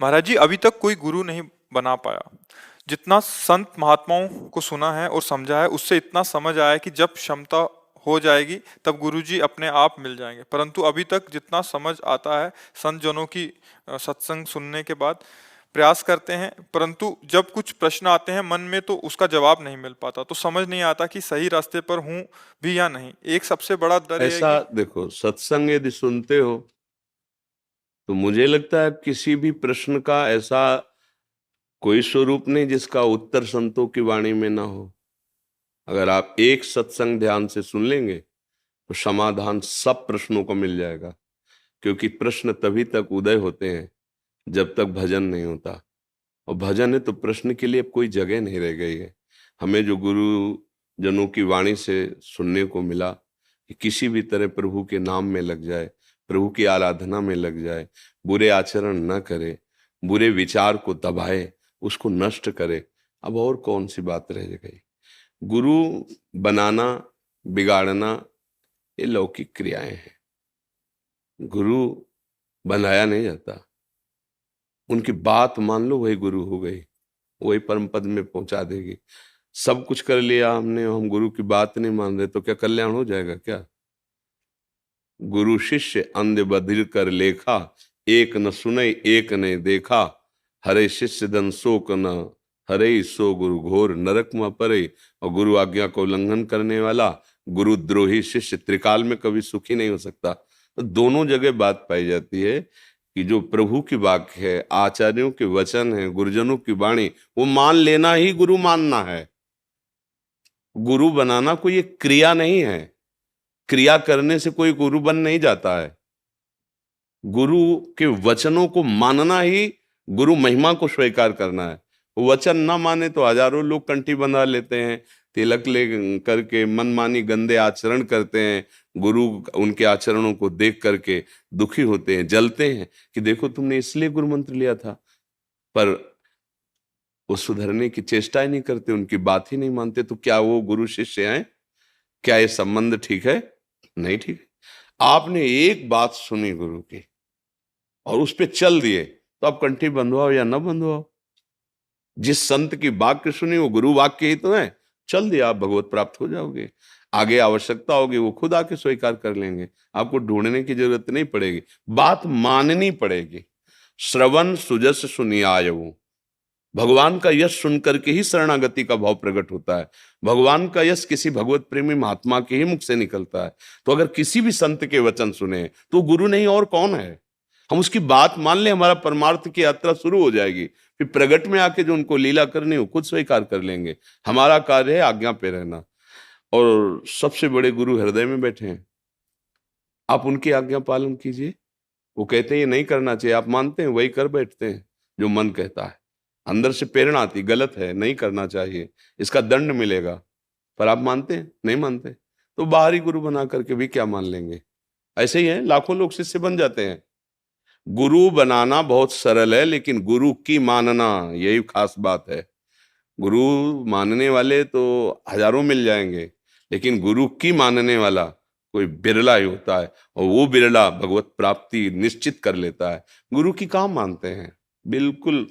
महाराज जी, अभी तक कोई गुरु नहीं बना पाया। जितना संत महात्माओं को सुना है और समझा है, उससे इतना समझ आया है कि जब क्षमता हो जाएगी तब गुरु जी अपने आप मिल जाएंगे। परंतु अभी तक जितना समझ आता है संत जनों की सत्संग सुनने के बाद प्रयास करते हैं, परंतु जब कुछ प्रश्न आते हैं मन में तो उसका जवाब नहीं मिल पाता, तो समझ नहीं आता कि सही रास्ते पर हूँ भी या नहीं। एक सबसे बड़ा डर ये है ऐसा कि देखो, सत्संग यदि सुनते हो तो मुझे लगता है किसी भी प्रश्न का ऐसा कोई स्वरूप नहीं जिसका उत्तर संतों की वाणी में ना हो। अगर आप एक सत्संग ध्यान से सुन लेंगे तो समाधान सब प्रश्नों को मिल जाएगा। क्योंकि प्रश्न तभी तक उदय होते हैं जब तक भजन नहीं होता, और भजन है तो प्रश्न के लिए अब कोई जगह नहीं रह गई है। हमें जो गुरु जनों की वाणी से सुनने को मिला कि किसी भी तरह प्रभु के नाम में लग जाए, प्रभु की आराधना में लग जाए, बुरे आचरण न करे, बुरे विचार को दबाए, उसको नष्ट करे, अब और कौन सी बात रह गई। गुरु बनाना, बिगाड़ना, ये लौकिक क्रियाएं हैं। गुरु बनाया नहीं जाता, उनकी बात मान लो वही गुरु हो गई, वही परम पद में पहुंचा देगी। सब कुछ कर लिया हमने, हम गुरु की बात नहीं मान रहे तो क्या कल्याण हो जाएगा क्या? गुरु शिष्य अंध बधिर कर लेखा, एक न सुने एक ने देखा, हरे शिष्य धन शोक न हरे, सो गुरु घोर नरक में परे। और गुरु आज्ञा को उल्लंघन करने वाला गुरुद्रोही शिष्य त्रिकाल में कभी सुखी नहीं हो सकता। तो दोनों जगह बात पाई जाती है कि जो प्रभु की वाक्य है, आचार्यों के वचन है, गुरुजनों की वाणी, वो मान लेना ही गुरु मानना है। गुरु बनाना कोई एक क्रिया नहीं है, क्रिया करने से कोई गुरु बन नहीं जाता है। गुरु के वचनों को मानना ही गुरु महिमा को स्वीकार करना है। वचन ना माने तो हजारों लोग कंठी बंधा लेते हैं, तिलक ले करके मनमानी गंदे आचरण करते हैं। गुरु उनके आचरणों को देख करके दुखी होते हैं, जलते हैं कि देखो तुमने इसलिए गुरु मंत्र लिया था, पर वो सुधरने की चेष्टा ही नहीं करते, उनकी बात ही नहीं मानते। तो क्या वो गुरु शिष्य हैं? क्या ये संबंध ठीक है? नहीं ठीक है। आपने एक बात सुनी गुरु की और उस पर चल दिए, तो आप कंठी बंधवाओ या न बंधवाओ, जिस संत की वाक्य सुनी वो गुरु वाक्य ही तो है, चल दिया, आप भगवत प्राप्त हो जाओगे। आगे आवश्यकता होगी वो खुद आके स्वीकार कर लेंगे, आपको ढूंढने की जरूरत नहीं पड़ेगी, बात माननी पड़ेगी। श्रवण सुजस सुनियायऊ, भगवान का यश सुन करके ही शरणागति का भाव प्रकट होता है। भगवान का यश किसी भगवत प्रेमी महात्मा के ही मुख से निकलता है। तो अगर किसी भी संत के वचन सुने तो गुरु नहीं और कौन है? हम उसकी बात मान ले, हमारा परमार्थ की यात्रा शुरू हो जाएगी। फिर प्रगट में आके जो उनको लीला करनी हो खुद स्वीकार कर लेंगे। हमारा कार्य है आज्ञा पे रहना, और सबसे बड़े गुरु हृदय में बैठे हैं। आप उनकी आज्ञा पालन कीजिए। वो कहते हैं ये नहीं करना चाहिए, आप मानते हैं, वही कर बैठते हैं जो मन कहता है। अंदर से प्रेरणा आती गलत है, नहीं करना चाहिए, इसका दंड मिलेगा, पर आप मानते हैं? नहीं मानते, तो बाहरी गुरु बना करके भी क्या मान लेंगे। ऐसे ही है, लाखों लोग शिष्य बन जाते हैं। गुरु बनाना बहुत सरल है, लेकिन गुरु की मानना यही खास बात है। गुरु मानने वाले तो हजारों मिल जाएंगे, लेकिन गुरु की मानने वाला कोई बिरला ही होता है, और वो बिरला भगवत प्राप्ति निश्चित कर लेता है। गुरु की कहाँ मानते हैं, बिल्कुल।